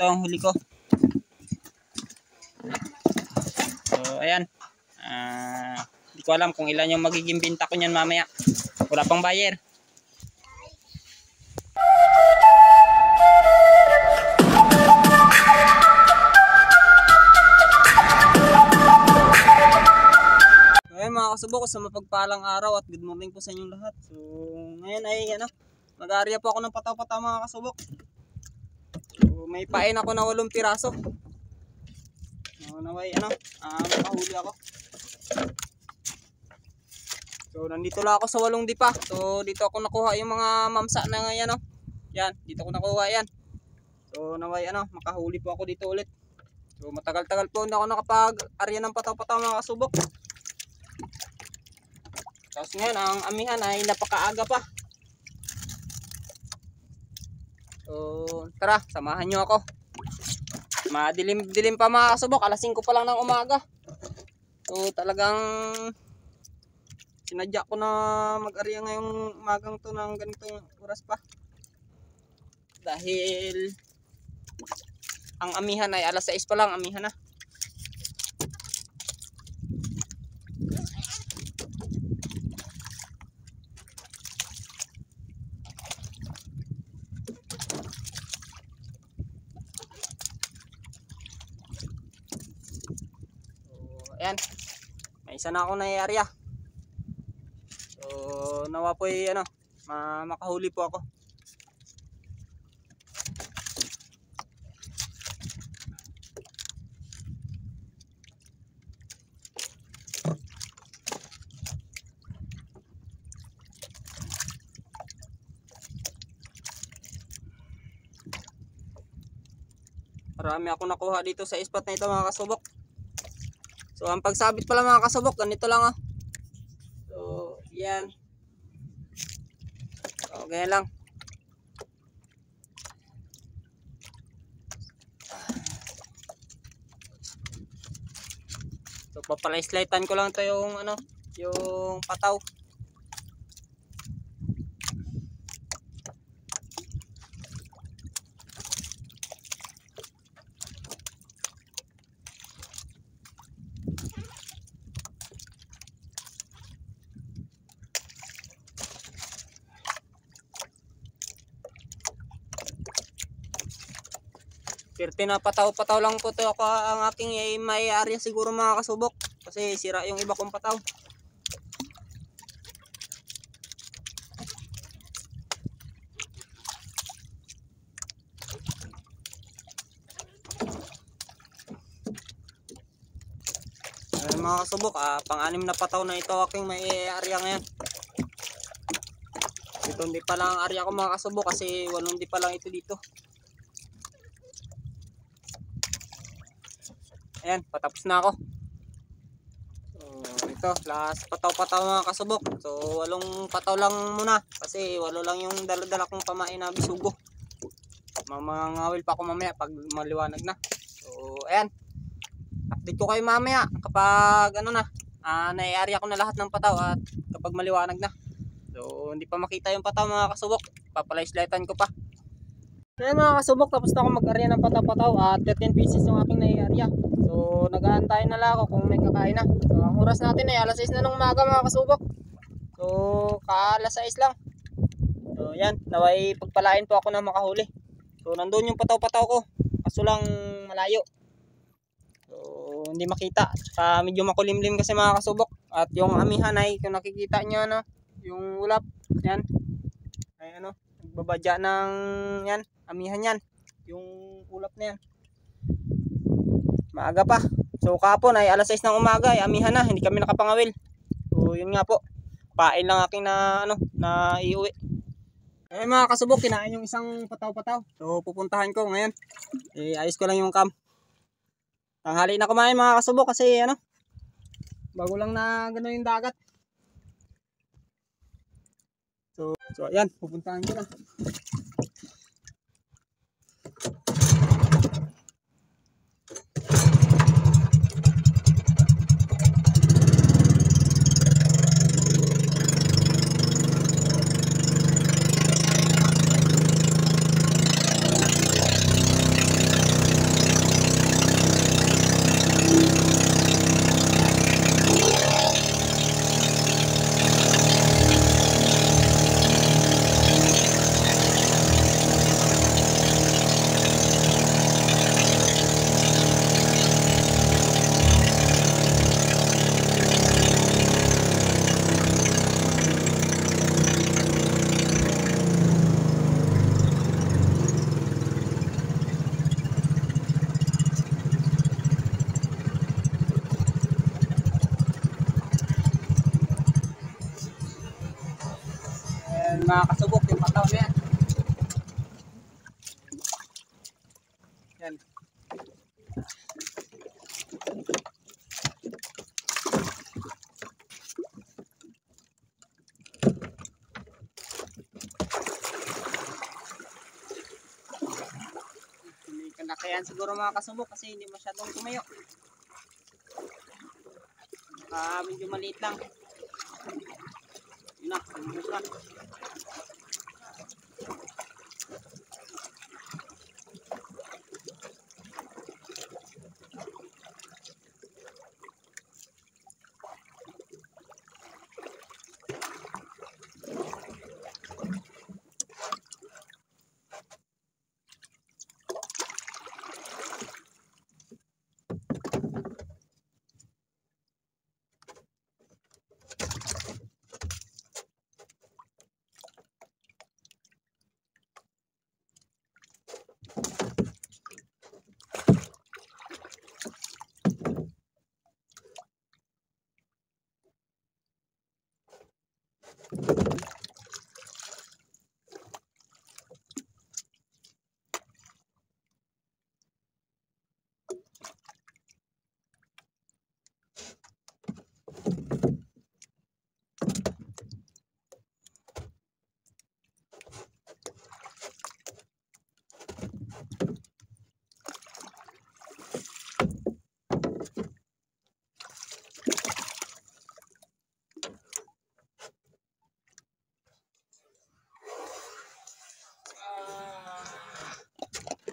ito ang huli ko. So ayan, hindi ko alam kung ilan yung magiging binta ko niyan mamaya. Wala pang buyer. Mga kasubok, sa mapagpalang araw at good morning po sa inyong lahat. So ngayon ay mag-aarya po ako ng pataw-pataw mga kasubok. So may pain ako na 8 piraso. So naway makahuli ako. So nandito lang ako sa 8 dipa. So dito ako nakuha yung mga mamsa na ngayon Yan, dito ako nakuha yan. So naway makahuli po ako dito ulit. So matagal-tagal po hindi ako nakapag-arya ng pataw-pataw mga kasubok. Tapos ngayon, ang amihan ay napakaaga pa. So, tara, samahan nyo ako. Madilim-dilim pa mga kasubok, alas 5 pa lang ng umaga. So, talagang sinadya ko na mag-arya ngayong umagang to ng ganitong oras pa. Dahil ang amihan ay alas 6 pa lang, amihan na. Ayan, may isa na ako naiarya. So nawa po makahuli po ako. Marami ako nakuha dito sa spot na ito mga kasubok. So ang pagsabit pala mga kasubok, ganito lang So yan. So ganyan lang. So papalay-slidean ko lang ito yung yung pataw. Pirti na pataw-pataw lang po ito ako ang aking may area siguro mga kasubok. Kasi sira yung iba kong pataw. Mga kasubok, pang-anim na pataw na ito aking may area ngayon. Ito hindi pa lang ang area ko mga kasubok kasi 8 di pa lang ito dito. Ayan, patapos na ako. So, ito, last pataw-pataw mga kasubok. So, 8 pataw lang muna. Kasi 8 lang yung dala-dala kong pamain na bisugo. Mamangawil pa ako mamaya pag maliwanag na. So, ayan. Update ko kayo mamaya kapag nai-area ko na lahat ng pataw at kapag maliwanag na. So, hindi pa makita yung pataw mga kasubok. Papalay-slidean ko pa. So, ayan mga kasubok, tapos na ako mag-area ng pataw-pataw at 13 pieces yung aking nai-area. So nag-aantay na lang ako kung may kakain na. So ang oras natin ay alas 6 na ng umaga mga kasubok. So alas 6 lang. So yan, naway pagpalain po ako na makahuli. So nandun yung pataw-pataw ko. Kaso lang malayo. So hindi makita. Saka medyo makulimlim kasi mga kasubok. At yung amihan ay kung nakikita nyo yung ulap. Yan. Ay nagbabadya ng yan, amihan yan. Yung ulap na yan. Maaga pa. So kahapon ay alas 6 ng umaga ay amihan na, hindi kami nakapangawil. So yun nga po. Pain lang aking na iuwi. Eh mga kasubok, kinain yung isang pataw-pataw. So pupuntahan ko ngayon. Ayos ko lang yung cam. Tanghali na kumain mga kasubok kasi bago lang na gano'n yung dagat. So ayan, pupuntahan ko na. mga kasubok yung pataw na yan. Yan. Hindi kanakayan siguro mga kasubok kasi hindi masyadong tumayo. Medyo maliit lang. Yun na, ubos na.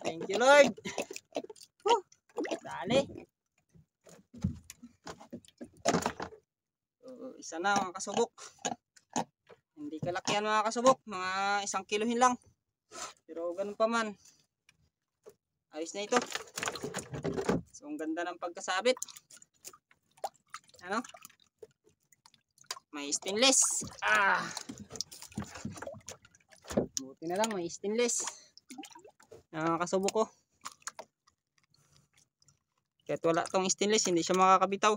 Thank you, Lord. Dali. So, isa na mga kasubok. Hindi kalakihan mga kasubok. Mga 1 kilohin lang. Pero ganun pa man. Ayos na ito. So, ang ganda ng pagkasabit. Ano? May stainless. Buti na lang may stainless. Nakakasubok ko. Kahit wala tong stainless, hindi siya makakabitaw.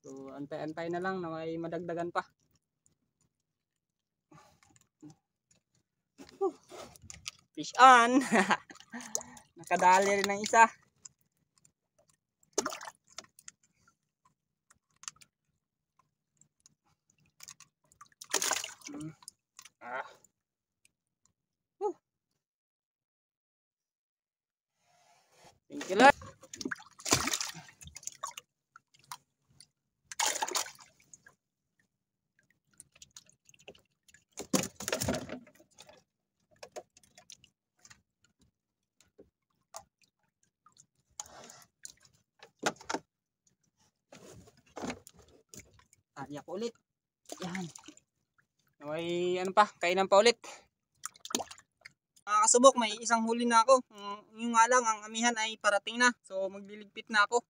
So, antay-antay na lang na may madagdagan pa. Fish on! Nakadali rin ng isa. Thank you, Lord. Ariya ko ulit. Yan. May ano pa, kainan pa ulit. Mga kasubok, may isang huli na ako. Yung nga lang, ang amihan ay parating na. So magliligpit na ako.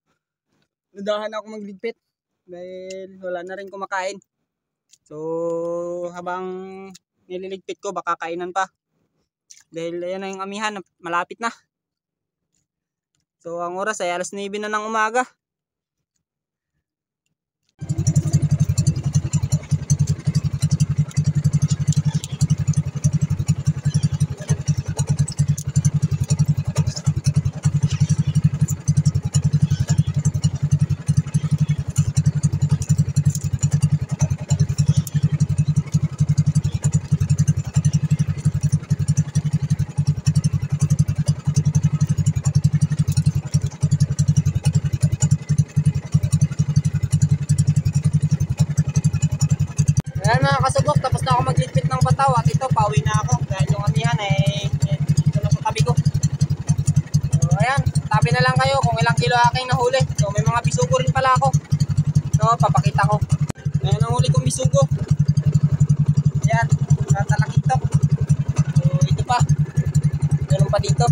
Nadahan ako magligpit. Dahil wala na rin kumakain. So habang nililigpit ko, baka kainan pa. Dahil ayan na yung amihan, malapit na. So ang oras ay 9:00 na ng umaga. Ayan mga kasubok, tapos na ako magligpit ng bataw at ito, pauwi na ako dahil yung amihan dito na sa tabi ko. So ayan, tabi na lang kayo kung ilang kilo aking nahuli. So may mga bisugo rin pala ako. So papakita ko. Ayan ang huli kong bisugo. Ayan, tatalakit to. So ito pa, meron pa dito.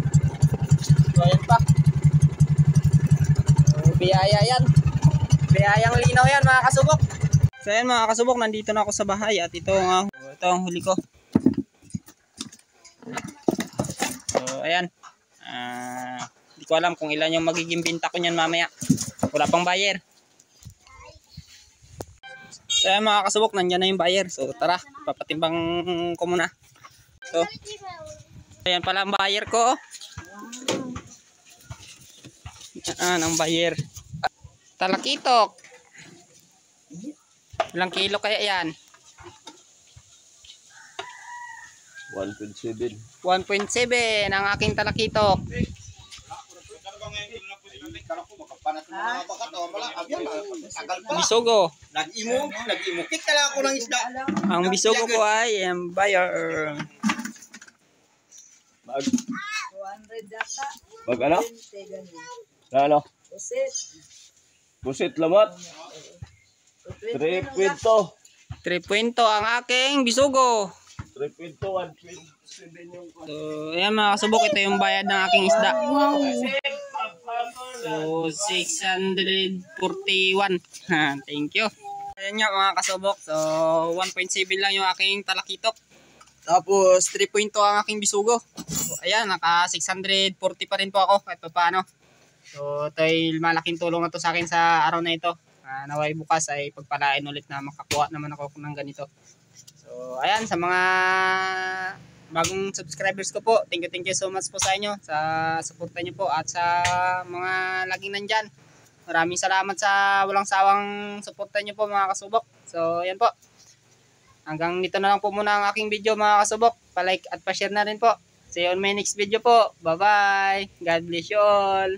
So ayan pa. So biyaya yan. Biyayang linaw yan mga kasubok. So ayan mga kasubok, nandito na ako sa bahay at ito ang huli ko. So ayan, hindi ko alam kung ilan yung magiging binta ko niyan mamaya. Wala pang buyer. So ayan mga kasubok, nandyan na yung buyer. So tara, papatimbang ko muna. So ayan pala ang buyer ko. Yan ang buyer. Talakitok. Ilang kilo kaya yan? 1.7. 1.7 ang aking talakitok. Bisugo. Nag-imukit ka lang ako ng isda. Ang bisugo ko ay ang buyer. Mag ano? Ano? Pusit lamat. 3.2. 3.2 ang aking bisugo. 3.2, 1.7 yung... So, ayan mga kasubok, ito yung bayad ng aking isda. So, 641. Thank you. Ayan nga mga kasubok. So, 1.7 lang yung aking talakitok. Tapos, 3.2 ang aking bisugo. So, ayan, naka 640 pa rin po ako. Kahit pa paano. So, ito ay malaking tulong na to sa akin sa araw na ito. Naway bukas ay pagpalain ulit na makakuha naman ako ng ganito. So, ayan, sa mga bagong subscribers ko po, thank you so much po sa inyo, sa suporta nyo po at sa mga laging nandyan. Maraming salamat sa walang sawang suporta nyo po mga kasubok. So, ayan po. Hanggang dito na lang po muna ang aking video mga kasubok. Pa-like at pa-share na rin po. See you on my next video po. Bye-bye. God bless you all.